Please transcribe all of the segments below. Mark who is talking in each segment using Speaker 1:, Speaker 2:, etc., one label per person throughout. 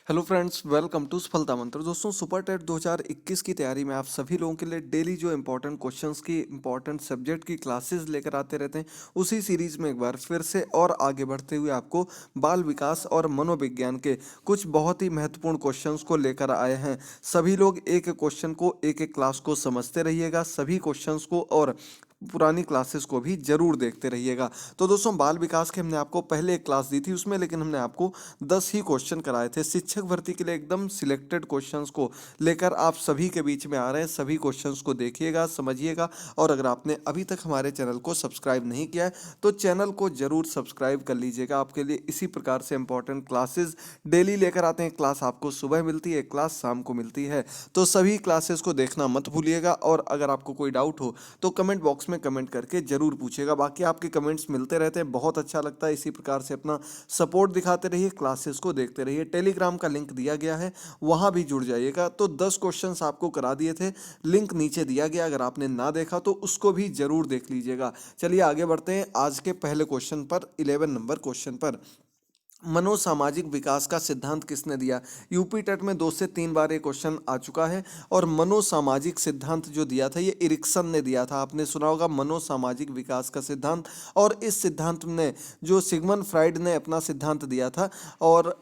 Speaker 1: Hello friends, welcome to सफलता मंत्र। दोस्तों, सुपर टेट 2021 की तैयारी में आप सभी लोगों के लिए डेली जो इंपॉर्टेंट क्वेश्चंस की इंपॉर्टेंट सब्जेक्ट की क्लासेस लेकर आते रहते हैं, उसी सीरीज में एक बार फिर से और आगे बढ़ते हुए आपको बाल विकास और मनोविज्ञान के कुछ बहुत ही महत्वपूर्ण क्वेश्चंस को लेकर आए हैं। सभी लोग एक एक क्वेश्चन को एक एक क्लास को समझते रहिएगा, सभी क्वेश्चंस को और पुरानी क्लासेस को भी जरूर देखते रहिएगा। तो दोस्तों, बाल विकास के हमने आपको पहले एक क्लास दी थी, उसमें लेकिन हमने आपको 10 ही क्वेश्चन कराए थे। शिक्षक भर्ती के लिए एकदम सिलेक्टेड क्वेश्चंस को लेकर आप सभी के बीच में आ रहे हैं। सभी क्वेश्चंस को देखिएगा, समझिएगा, और अगर आपने अभी तक हमारे चैनल को सब्सक्राइब नहीं किया है तो चैनल को जरूर सब्सक्राइब कर लीजिएगा। आपके लिए इसी प्रकार से इंपॉर्टेंट क्लासेस डेली लेकर आते हैं। क्लास आपको सुबह मिलती है, क्लास शाम को मिलती है, तो सभी क्लासेस को देखना मत भूलिएगा। और अगर आपको कोई डाउट हो तो कमेंट बॉक्स में कमेंट करके जरूर पूछिएगा। बाकी आपके कमेंट्स मिलते रहते हैं, बहुत अच्छा लगता है। इसी प्रकार से अपना सपोर्ट दिखाते रहिए, क्लासेस को देखते रहिए। टेलीग्राम का लिंक दिया गया है, वहां भी जुड़ जाइएगा। तो 10 क्वेश्चंस आपको करा दिए थे, लिंक नीचे दिया गया, अगर आपने ना देखा तो उसको भी जरूर देख लीजिएगा। चलिए आगे बढ़ते हैं आज के पहले क्वेश्चन पर, 11 नंबर क्वेश्चन पर। मनोसामाजिक विकास का सिद्धांत किसने दिया? यूपी टेट में 2 से 3 बार ये क्वेश्चन आ चुका है। और मनोसामाजिक सिद्धांत जो दिया था, ये इरिक्सन ने दिया था। आपने सुना होगा मनोसामाजिक विकास का सिद्धांत। और इस सिद्धांत में जो सिगमंड फ्राइड ने अपना सिद्धांत दिया था, और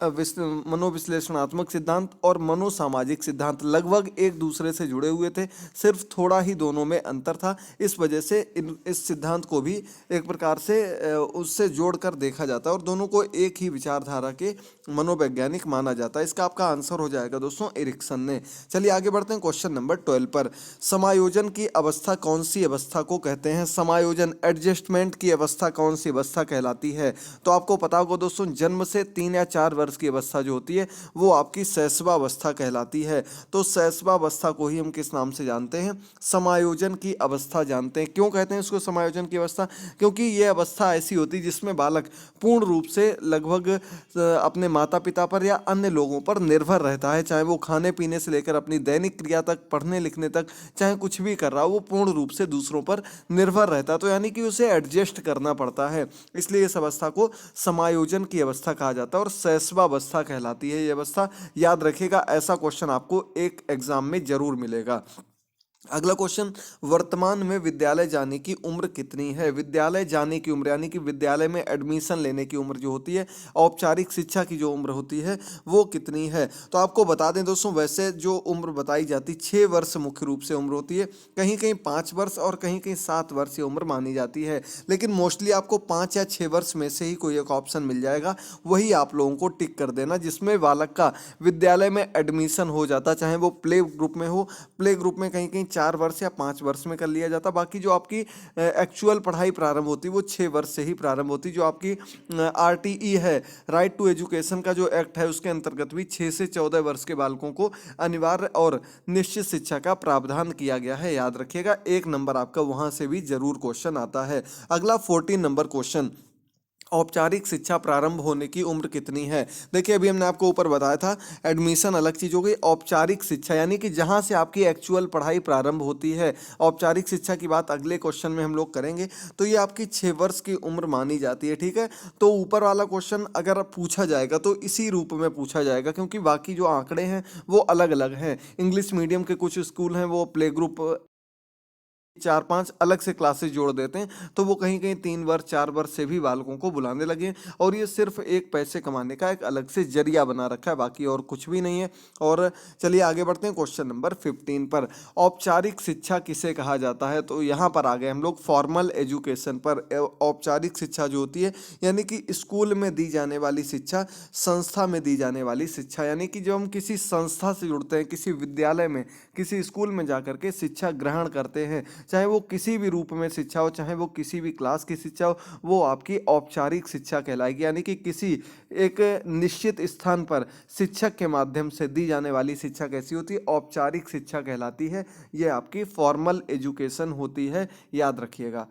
Speaker 1: मनोविश्लेषणात्मक सिद्धांत और मनोसामाजिक सिद्धांत लगभग एक दूसरे से जुड़े हुए थे, सिर्फ थोड़ा ही दोनों में अंतर था। इस वजह से इस सिद्धांत को भी एक प्रकार से उससे जोड़कर देखा जाता है, और दोनों को एक ही विचारधारा के मनोवैज्ञानिक माना जाता है। इसका आपका आंसर हो जाएगा दोस्तों, एरिक्सन ने। चलिए आगे बढ़ते हैं क्वेश्चन नंबर 12 पर। समायोजन की अवस्था कौन सी अवस्था को कहते हैं? समायोजन, एडजस्टमेंट की अवस्था कौन सी अवस्था कहलाती है? तो आपको पता होगा दोस्तों, जन्म से 3 या 4 वर्ष की अवस्था जो होती है वो आपकी शैशवावस्था कहलाती है। तो शैशवावस्था को ही हम किस नाम से जानते हैं? समायोजन की अवस्था जानते हैं। क्यों कहते हैं इसको समायोजन की अवस्था? क्योंकि यह अवस्था ऐसी होती है जिसमें बालक पूर्ण रूप से लगभग अपने माता पिता पर या अन्य लोगों पर निर्भर रहता है। चाहे वो खाने पीने से लेकर अपनी दैनिक क्रिया तक, पढ़ने लिखने तक, चाहे कुछ भी कर रहा हो, वो पूर्ण रूप से दूसरों पर निर्भर रहता है। तो यानी कि उसे एडजस्ट करना पड़ता है। इसलिए इस अवस्था को समायोजन की अवस्था कहा जाता है और शैशवावस्था कहलाती है ये अवस्था। याद रखिएगा, ऐसा क्वेश्चन आपको एक एग्जाम में जरूर मिलेगा। अगला क्वेश्चन, वर्तमान में विद्यालय जाने की उम्र कितनी है? विद्यालय जाने की उम्र यानी कि विद्यालय में एडमिशन लेने की उम्र जो होती है, औपचारिक शिक्षा की जो उम्र होती है, वो कितनी है? तो आपको बता दें दोस्तों, वैसे जो उम्र बताई जाती, 6 वर्ष मुख्य रूप से उम्र होती है। कहीं कहीं 5 वर्ष और कहीं कहीं 7 वर्ष ये उम्र मानी जाती है। लेकिन मोस्टली आपको 5 या 6 वर्ष में से ही कोई एक ऑप्शन मिल जाएगा, वही आप लोगों को टिक कर देना, जिसमें बालक का विद्यालय में एडमिशन हो जाता, चाहे वो प्ले ग्रुप में हो। प्ले ग्रुप में कहीं कहीं 4 वर्ष या 5 वर्ष में कर लिया जाता। बाकी जो आपकी एक्चुअल पढ़ाई प्रारंभ होती है वो 6 वर्ष से ही प्रारंभ होती। जो आपकी आरटीई है, राइट टू एजुकेशन का जो एक्ट है, उसके अंतर्गत भी 6 से 14 वर्ष के बालकों को अनिवार्य और निश्चित शिक्षा का प्रावधान किया गया है। याद रखिएगा, 1 नंबर आपका वहां से भी जरूर क्वेश्चन आता है। अगला 14 नंबर क्वेश्चन, औपचारिक शिक्षा प्रारंभ होने की उम्र कितनी है? देखिए, अभी हमने आपको ऊपर बताया था, एडमिशन अलग चीज हो गई, औपचारिक शिक्षा यानी कि जहां से आपकी एक्चुअल पढ़ाई प्रारंभ होती है। औपचारिक शिक्षा की बात अगले क्वेश्चन में हम लोग करेंगे। तो ये आपकी 6 वर्ष की उम्र मानी जाती है, ठीक है। तो ऊपर वाला क्वेश्चन अगर पूछा जाएगा तो इसी रूप में पूछा जाएगा, क्योंकि बाकी जो आंकड़े हैं वो अलग अलग हैं। इंग्लिश मीडियम के कुछ स्कूल हैं, वो प्ले ग्रुप 4-5 अलग से क्लासेस जोड़ देते हैं, तो वो कहीं कहीं 3 वर्ष 4 वर्ष से भी बालकों को बुलाने लगे। और ये सिर्फ एक पैसे कमाने का एक अलग से जरिया बना रखा है, बाकी और कुछ भी नहीं है। और चलिए आगे बढ़ते हैं क्वेश्चन नंबर 15 पर। औपचारिक शिक्षा किसे कहा जाता है? तो यहाँ पर आ गए हम लोग फॉर्मल एजुकेशन पर। औपचारिक शिक्षा जो होती है यानी कि स्कूल में दी जाने वाली शिक्षा, संस्था में दी जाने वाली शिक्षा, यानी कि जब हम किसी संस्था से जुड़ते हैं, किसी विद्यालय में, किसी स्कूल में जाकर के शिक्षा ग्रहण करते हैं, चाहे वो किसी भी रूप में शिक्षा हो, चाहे वो किसी भी क्लास की शिक्षा हो, वो आपकी औपचारिक शिक्षा कहलाएगी। यानी कि किसी एक निश्चित स्थान पर शिक्षक के माध्यम से दी जाने वाली शिक्षा कैसी होती है? औपचारिक शिक्षा कहलाती है। ये आपकी फॉर्मल एजुकेशन होती है, याद रखिएगा।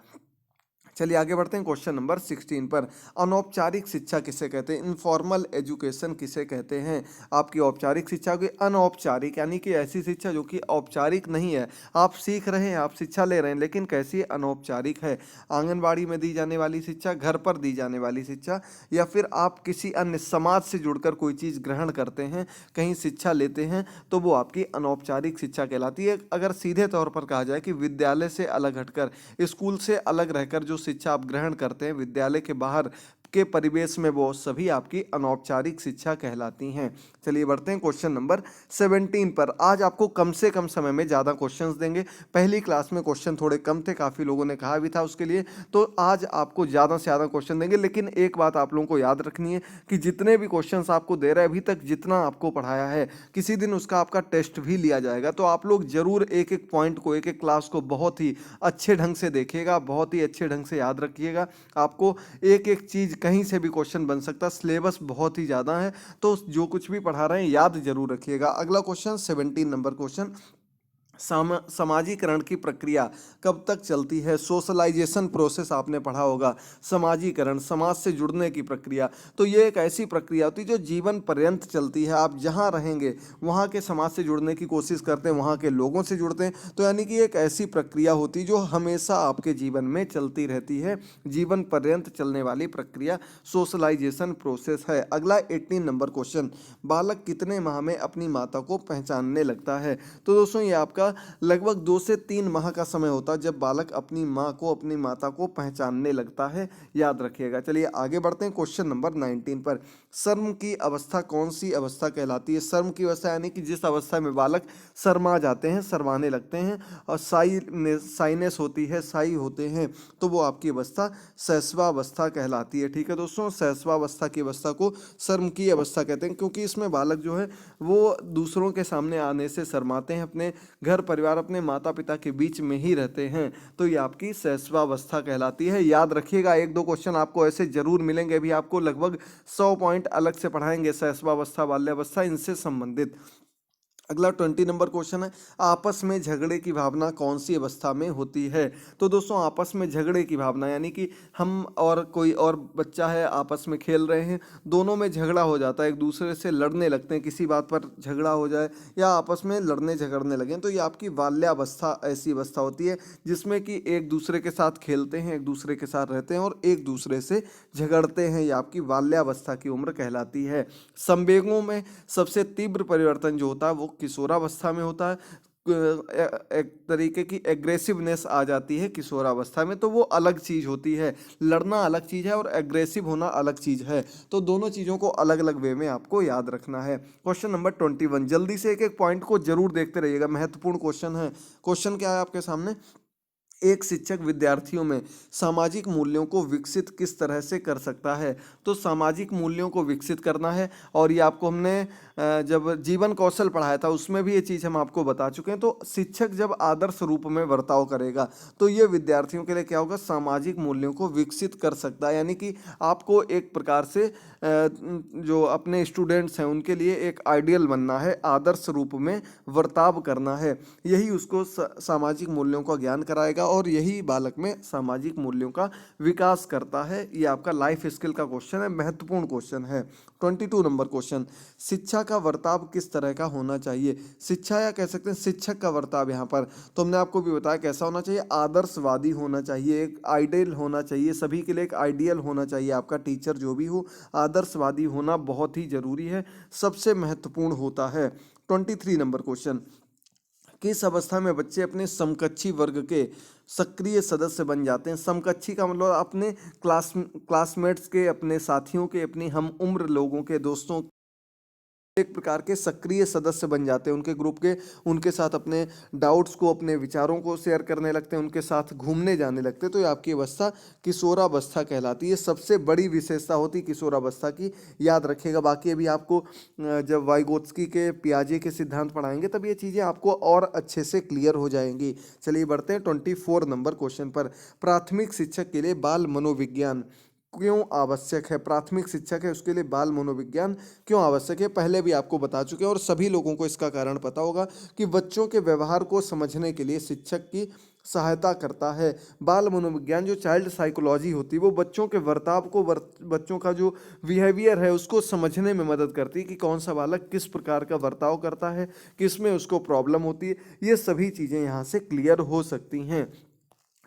Speaker 1: चलिए आगे बढ़ते हैं क्वेश्चन नंबर 16 पर। अनौपचारिक शिक्षा किसे कहते हैं? इनफॉर्मल एजुकेशन किसे कहते हैं? आपकी औपचारिक शिक्षा की अनौपचारिक यानी कि ऐसी शिक्षा जो कि औपचारिक नहीं है, आप सीख रहे हैं, आप शिक्षा ले रहे हैं, लेकिन कैसी है? अनौपचारिक है। आंगनबाड़ी में दी जाने वाली शिक्षा, घर पर दी जाने वाली शिक्षा, या फिर आप किसी अन्य समाज से जुड़कर कोई चीज़ ग्रहण करते हैं, कहीं शिक्षा लेते हैं, तो वो आपकी अनौपचारिक शिक्षा कहलाती है। अगर सीधे तौर पर कहा जाए कि विद्यालय से अलग हटकर, स्कूल से अलग रहकर जो शिक्षा आप ग्रहण करते हैं विद्यालय के बाहर के परिवेश में, वो सभी आपकी अनौपचारिक शिक्षा कहलाती हैं। चलिए बढ़ते हैं क्वेश्चन नंबर 17 पर। आज आपको कम से कम समय में ज़्यादा क्वेश्चंस देंगे। पहली क्लास में क्वेश्चन थोड़े कम थे, काफ़ी लोगों ने कहा भी था उसके लिए, तो आज आपको ज़्यादा से ज़्यादा क्वेश्चन देंगे। लेकिन एक बात आप लोगों को याद रखनी है कि जितने भी क्वेश्चंस आपको दे रहे हैं अभी तक, जितना आपको पढ़ाया है, किसी दिन उसका आपका टेस्ट भी लिया जाएगा। तो आप लोग जरूर एक एक पॉइंट को, एक एक क्लास को बहुत ही अच्छे ढंग से देखिएगा, बहुत ही अच्छे ढंग से याद रखिएगा। आपको एक एक चीज़ कहीं से भी क्वेश्चन बन सकता है, सिलेबस बहुत ही ज़्यादा है, तो जो कुछ भी पढ़ा रहे हैं याद जरूर रखिएगा। अगला क्वेश्चन 17 नंबर क्वेश्चन। समाजीकरण की प्रक्रिया कब तक चलती है? सोशलाइजेशन प्रोसेस आपने पढ़ा होगा। समाजीकरण, समाज से जुड़ने की प्रक्रिया, तो ये एक ऐसी प्रक्रिया होती है जो जीवन पर्यंत चलती है। आप जहाँ रहेंगे वहाँ के समाज से जुड़ने की कोशिश करते हैं, वहाँ के लोगों से जुड़ते हैं, तो यानी कि एक ऐसी प्रक्रिया होती है जो हमेशा आपके जीवन में चलती रहती है। जीवन पर्यंत चलने वाली प्रक्रिया सोशलाइजेशन प्रोसेस है। अगला 18 नंबर क्वेश्चन। बालक कितने माह में अपनी माता को पहचानने लगता है? तो दोस्तों ये आपका लगभग 2 से 3 माह का समय होता है जब बालक अपनी माँ को, अपनी माता को पहचानने लगता है, याद रखिएगा। चलिए आगे बढ़ते हैं क्वेश्चन नंबर 19 पर। शर्म की अवस्था कौन सी अवस्था कहलाती है? शर्म की अवस्था यानी कि जिस अवस्था में बालक शर्मा जाते हैं, शर्माने लगते हैं, और साइनेस होती है, साई होते हैं, तो वो आपकी अवस्था शैशवावस्था कहलाती है। ठीक है दोस्तों, शैशवावस्था की अवस्था को शर्म की अवस्था कहते हैं, क्योंकि इसमें बालक जो है वो दूसरों के सामने आने से शर्माते हैं, अपने घर परिवार, अपने माता पिता के बीच में ही रहते हैं, तो ये आपकी शैशवावस्था कहलाती है। याद रखिएगा, एक दो क्वेश्चन आपको ऐसे जरूर मिलेंगे, अभी आपको लगभग 100 पॉइंट अलग से पढ़ाएंगे शैशवावस्था, बाल्यावस्था, इनसे संबंधित। अगला 20 नंबर क्वेश्चन है। आपस में झगड़े की भावना कौन सी अवस्था में होती है? तो दोस्तों आपस में झगड़े की भावना यानी कि हम और कोई और बच्चा है, आपस में खेल रहे हैं, दोनों में झगड़ा हो जाता है, एक दूसरे से लड़ने लगते हैं, किसी बात पर झगड़ा हो जाए या आपस में लड़ने झगड़ने लगें, तो ये आपकी बाल्यावस्था ऐसी अवस्था होती है जिसमें कि एक दूसरे के साथ खेलते हैं, एक दूसरे के साथ रहते हैं और एक दूसरे से झगड़ते हैं, ये आपकी बाल्यावस्था की उम्र कहलाती है। संवेगों में सबसे तीव्र परिवर्तन जो होता है वो किशोरावस्था में होता है। एक तरीके की एग्रेसिवनेस आ जाती है किशोरावस्था में, तो वो अलग चीज़ होती है। लड़ना अलग चीज़ है और एग्रेसिव होना अलग चीज़ है, तो दोनों चीज़ों को अलग अलग वे में आपको याद रखना है। क्वेश्चन नंबर 21, जल्दी से एक एक पॉइंट को जरूर देखते रहिएगा, महत्वपूर्ण क्वेश्चन है। क्वेश्चन क्या है आपके सामने? एक शिक्षक विद्यार्थियों में सामाजिक मूल्यों को विकसित किस तरह से कर सकता है? तो सामाजिक मूल्यों को विकसित करना है, और ये आपको हमने जब जीवन कौशल पढ़ाया था उसमें भी ये चीज़ हम आपको बता चुके हैं। तो शिक्षक जब आदर्श रूप में बर्ताव करेगा तो ये विद्यार्थियों के लिए क्या होगा? सामाजिक मूल्यों को विकसित कर सकता है, यानी कि आपको एक प्रकार से जो अपने स्टूडेंट्स हैं उनके लिए एक आइडियल बनना है, आदर्श रूप में बर्ताव करना है, यही उसको सामाजिक मूल्यों का ज्ञान कराएगा और यही बालक में सामाजिक मूल्यों का विकास करता है। ये आपका लाइफ स्किल का क्वेश्चन है, महत्वपूर्ण क्वेश्चन है। 22 नंबर क्वेश्चन। शिक्षा का वर्ताव किस तरह का होना चाहिए? शिक्षा या कह सकते हैं शिक्षक का वर्ताव, यहाँ पर तो हमने आपको भी बताया कैसा होना चाहिए, आदर्शवादी होना चाहिए, एक आइडियल होना चाहिए, सभी के लिए एक आइडियल होना चाहिए। आपका टीचर जो भी हो, आदर्शवादी होना बहुत ही जरूरी है, सबसे महत्वपूर्ण होता है। 23 नंबर क्वेश्चन। किस अवस्था में बच्चे अपने समकक्षी वर्ग के सक्रिय सदस्य बन जाते हैं? समकक्षी का मतलब अपने क्लासमेट्स के, अपने साथियों के, अपनी हम उम्र लोगों के, दोस्तों, एक प्रकार के सक्रिय सदस्य बन जाते हैं उनके ग्रुप के, उनके साथ अपने डाउट्स को, अपने विचारों को शेयर करने लगते हैं, उनके साथ घूमने जाने लगते हैं, तो ये आपकी अवस्था किशोरावस्था कहलाती है। सबसे बड़ी विशेषता होती है किशोरावस्था की, याद रखिएगा। बाकी अभी आपको जब वाइगोत्स्की के, पियाजे के सिद्धांत पढ़ाएंगे तब ये चीज़ें आपको और अच्छे से क्लियर हो जाएंगी। चलिए बढ़ते हैं 24 नंबर क्वेश्चन पर। प्राथमिक शिक्षक के लिए बाल मनोविज्ञान क्यों आवश्यक है? प्राथमिक शिक्षक है उसके लिए बाल मनोविज्ञान क्यों आवश्यक है? पहले भी आपको बता चुके हैं और सभी लोगों को इसका कारण पता होगा कि बच्चों के व्यवहार को समझने के लिए शिक्षक की सहायता करता है। बाल मनोविज्ञान जो चाइल्ड साइकोलॉजी होती है वो बच्चों के बर्ताव को बच्चों का जो बिहेवियर है उसको समझने में मदद करती है कि कौन सा बालक किस प्रकार का बर्ताव करता है, किस में उसको प्रॉब्लम होती है। ये सभी चीज़ें यहाँ से क्लियर हो सकती हैं।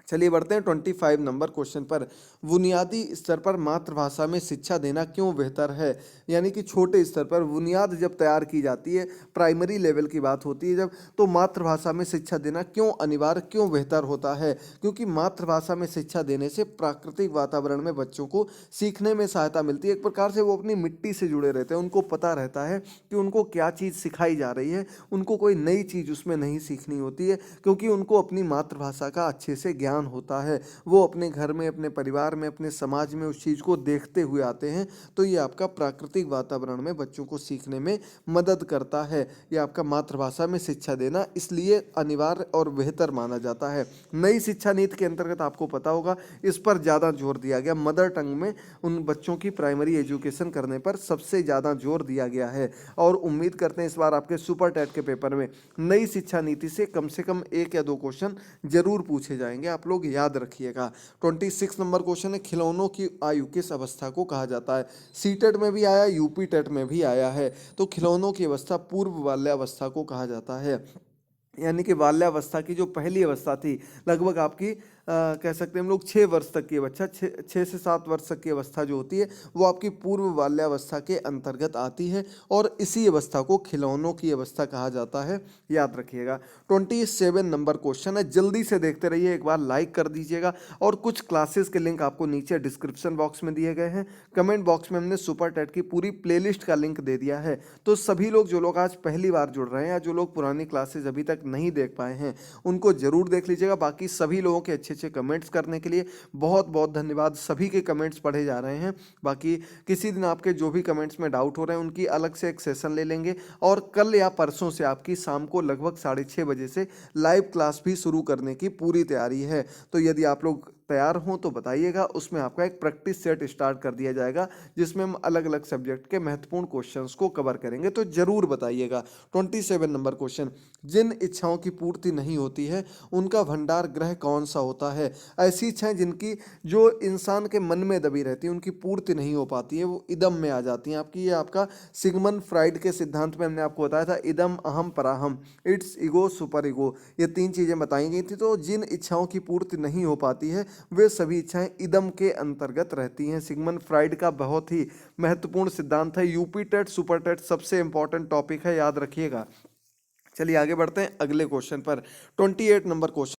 Speaker 1: चलिए बढ़ते हैं 25 नंबर क्वेश्चन पर। बुनियादी स्तर पर मातृभाषा में शिक्षा देना क्यों बेहतर है? यानी कि छोटे स्तर पर बुनियाद जब तैयार की जाती है, प्राइमरी लेवल की बात होती है जब, तो मातृभाषा में शिक्षा देना क्यों अनिवार्य, क्यों बेहतर होता है? क्योंकि मातृभाषा में शिक्षा देने से प्राकृतिक वातावरण में बच्चों को सीखने में सहायता मिलती है। एक प्रकार से वो अपनी मिट्टी से जुड़े रहते हैं, उनको पता रहता है कि उनको क्या चीज़ सिखाई जा रही है, उनको कोई नई चीज़ उसमें नहीं सीखनी होती है, क्योंकि उनको अपनी मातृभाषा का अच्छे से ज्ञान होता है। वो अपने घर में, अपने परिवार में, अपने समाज में उस चीज़ को देखते हुए आते हैं। तो ये आपका प्राकृतिक वातावरण में बच्चों को सीखने में मदद करता है। ये आपका मातृभाषा में शिक्षा देना इसलिए अनिवार्य और बेहतर माना जाता है। नई शिक्षा नीति के अंतर्गत आपको पता होगा इस पर ज़्यादा जोर दिया गया। मदर टंग में उन बच्चों की प्राइमरी एजुकेशन करने पर सबसे ज़्यादा जोर दिया गया है। और उम्मीद करते हैं इस बार आपके सुपर टेट के पेपर में नई शिक्षा नीति से कम 1 या 2 क्वेश्चन जरूर पूछे जाएंगे, आप लोग याद रखिएगा। 26 नंबर क्वेश्चन है, खिलौनों की आयु किस अवस्था को कहा जाता है? सीटेट में भी आया, यूपी टेट में भी आया है। तो खिलौनों की अवस्था पूर्व बाल्यावस्था को कहा जाता है। यानी कि बाल्यावस्था की जो पहली अवस्था थी, लगभग आपकी कह सकते हैं हम लोग 6 वर्ष तक की बच्चा 6 से 7 वर्ष तक की अवस्था जो होती है वो आपकी पूर्व बाल्यावस्था के अंतर्गत आती है। और इसी अवस्था को खिलौनों की अवस्था कहा जाता है, याद रखिएगा। 27 नंबर क्वेश्चन है, जल्दी से देखते रहिए, एक बार लाइक कर दीजिएगा। और कुछ क्लासेस के लिंक आपको नीचे डिस्क्रिप्शन बॉक्स में दिए गए हैं। कमेंट बॉक्स में हमने सुपर टेट की पूरी प्लेलिस्ट का लिंक दे दिया है। तो सभी लोग, जो लोग आज पहली बार जुड़ रहे हैं या जो लोग पुरानी क्लासेस अभी तक नहीं देख पाए हैं, उनको जरूर देख लीजिएगा। बाकी सभी लोगों के अच्छे अच्छे कमेंट्स करने के लिए बहुत बहुत धन्यवाद। सभी के कमेंट्स पढ़े जा रहे हैं। बाकी किसी दिन आपके जो भी कमेंट्स में डाउट हो रहे हैं उनकी अलग से एक सेशन ले लेंगे। और कल या परसों से आपकी शाम को लगभग 6:30 बजे से लाइव क्लास भी शुरू करने की पूरी तैयारी है। तो यदि आप लोग तैयार हों तो बताइएगा, उसमें आपका एक प्रैक्टिस सेट स्टार्ट कर दिया जाएगा जिसमें हम अलग अलग सब्जेक्ट के महत्वपूर्ण क्वेश्चंस को कवर करेंगे। तो जरूर बताइएगा। 27 नंबर क्वेश्चन, जिन इच्छाओं की पूर्ति नहीं होती है उनका भंडार ग्रह कौन सा होता है? ऐसी इच्छाएं जिनकी, जो इंसान के मन में दबी रहती है, उनकी पूर्ति नहीं हो पाती है, वो इदम में आ जाती हैं आपकी। ये आपका सिगमंड फ्राइड के सिद्धांत में हमने आपको बताया था, इदम अहम पराहम, इट्स ईगो सुपर ईगो, ये 3 चीज़ें बताई गई थी। तो जिन इच्छाओं की पूर्ति नहीं हो पाती है वे सभी इच्छाएं इदम के अंतर्गत रहती हैं। सिगमंड फ्राइड का बहुत ही महत्वपूर्ण सिद्धांत है। यूपी टेट, सुपर टेट सबसे इंपॉर्टेंट टॉपिक है, याद रखिएगा। चलिए आगे बढ़ते हैं अगले क्वेश्चन पर। 28 नंबर क्वेश्चन,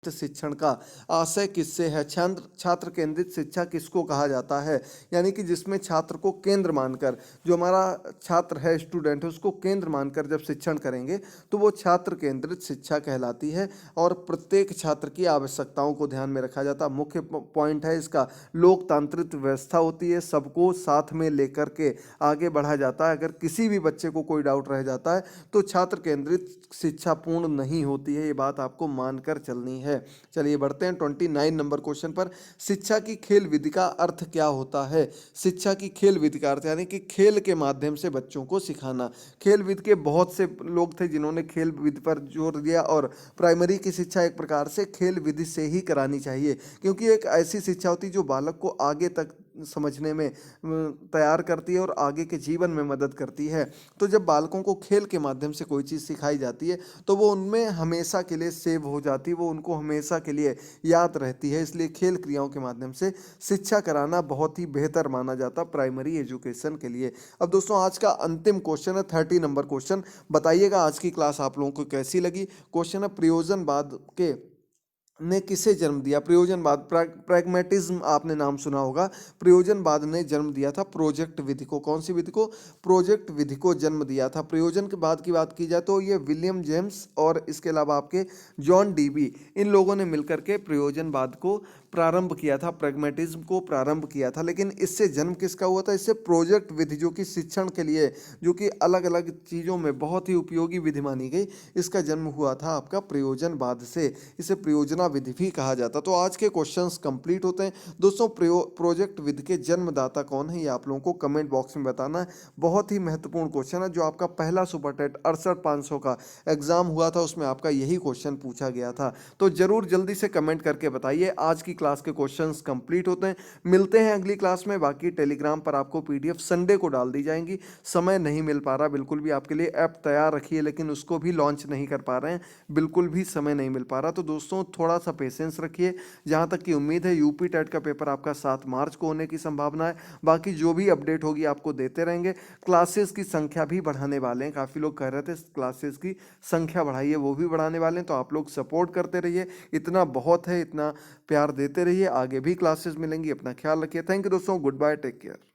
Speaker 1: शिक्षण का आशय किससे है? छात्र केंद्रित शिक्षा किसको कहा जाता है? यानी कि जिसमें छात्र को केंद्र मानकर, जो हमारा छात्र है, स्टूडेंट है, उसको केंद्र मानकर जब शिक्षण करेंगे तो वो छात्र केंद्रित शिक्षा कहलाती है। और प्रत्येक छात्र की आवश्यकताओं को ध्यान में रखा जाता है। मुख्य पॉइंट है इसका, लोकतांत्रिक व्यवस्था होती है, सबको साथ में लेकर के आगे बढ़ा जाता है। अगर किसी भी बच्चे को कोई डाउट रह जाता है तो छात्र केंद्रित शिक्षा पूर्ण नहीं होती है, ये बात आपको मानकर चलनी है। चलिए बढ़ते हैं 29 नंबर क्वेश्चन पर। शिक्षा की खेल विधि का अर्थ क्या होता है? शिक्षा की खेल विधि का अर्थ यानी कि खेल के माध्यम से बच्चों को सिखाना। खेल विधि के बहुत से लोग थे जिन्होंने खेल विधि पर जोर दिया, और प्राइमरी की शिक्षा एक प्रकार से खेल विधि से ही करानी चाहिए, क्योंकि एक ऐसी शिक्षा होती है जो बालक को आगे तक समझने में तैयार करती है और आगे के जीवन में मदद करती है। तो जब बालकों को खेल के माध्यम से कोई चीज़ सिखाई जाती है तो वो उनमें हमेशा के लिए सेव हो जाती है, वो उनको हमेशा के लिए याद रहती है। इसलिए खेल क्रियाओं के माध्यम से शिक्षा कराना बहुत ही बेहतर माना जाता प्राइमरी एजुकेशन के लिए। अब दोस्तों आज का अंतिम क्वेश्चन है 30 नंबर क्वेश्चन। बताइएगा आज की क्लास आप लोगों को कैसी लगी। क्वेश्चन है, प्रयोजनवाद के ने किसे जन्म दिया? प्रयोजनवाद, प्रैग्मेटिज्म आपने नाम सुना होगा। प्रयोजनवाद ने जन्म दिया था प्रोजेक्ट विधि को। कौन सी विधि को? प्रोजेक्ट विधि को जन्म दिया था। प्रयोजन के बाद की बात की जाए तो ये विलियम जेम्स और इसके अलावा आपके जॉन डीबी, इन लोगों ने मिलकर के प्रयोजनवाद को प्रारंभ किया था, प्रैग्मेटिज्म को प्रारंभ किया था। लेकिन इससे जन्म किसका हुआ था? इससे प्रोजेक्ट विधि, जो कि शिक्षण के लिए, जो कि अलग अलग चीज़ों में बहुत ही उपयोगी विधि मानी गई, इसका जन्म हुआ था आपका प्रयोजनवाद से। इसे प्रयोजना विधि भी कहा जाता। तो आज के क्वेश्चंस कंप्लीट होते हैं दोस्तों। प्रोजेक्ट विधि के जन्मदाता कौन है, ये आप लोगों को कमेंट बॉक्स में बताना है। बहुत ही महत्वपूर्ण क्वेश्चन है, जो आपका पहला सुपर टेट 68,500 का एग्जाम हुआ था, उसमें आपका यही क्वेश्चन पूछा गया था। तो जरूर जल्दी से कमेंट करके बताइए। आज की क्लास के क्वेश्चंस कंप्लीट होते हैं। मिलते हैं अगली क्लास में। बाकी टेलीग्राम पर आपको पीडीएफ संडे को डाल दी जाएंगी। समय नहीं मिल पा रहा बिल्कुल भी, आपके लिए ऐप तैयार रखिए लेकिन उसको भी लॉन्च नहीं कर पा रहे हैं, बिल्कुल भी समय नहीं मिल पा रहा। तो दोस्तों थोड़ा सा पेशेंस रखिए। जहां तक की उम्मीद है यूपी टेट का पेपर आपका 7 मार्च को होने की संभावना है। बाकी जो भी अपडेट होगी आपको देते रहेंगे। क्लासेस की संख्या भी बढ़ाने वाले हैं, काफ़ी लोग कह रहे थे क्लासेस की संख्या बढ़ाइए, वो भी बढ़ाने वाले हैं। तो आप लोग सपोर्ट करते रहिए, इतना बहुत है, इतना प्यार देते रहिए। आगे भी क्लासेस मिलेंगी। अपना ख्याल रखिए। थैंक यू दोस्तों, गुड बाय, टेक केयर।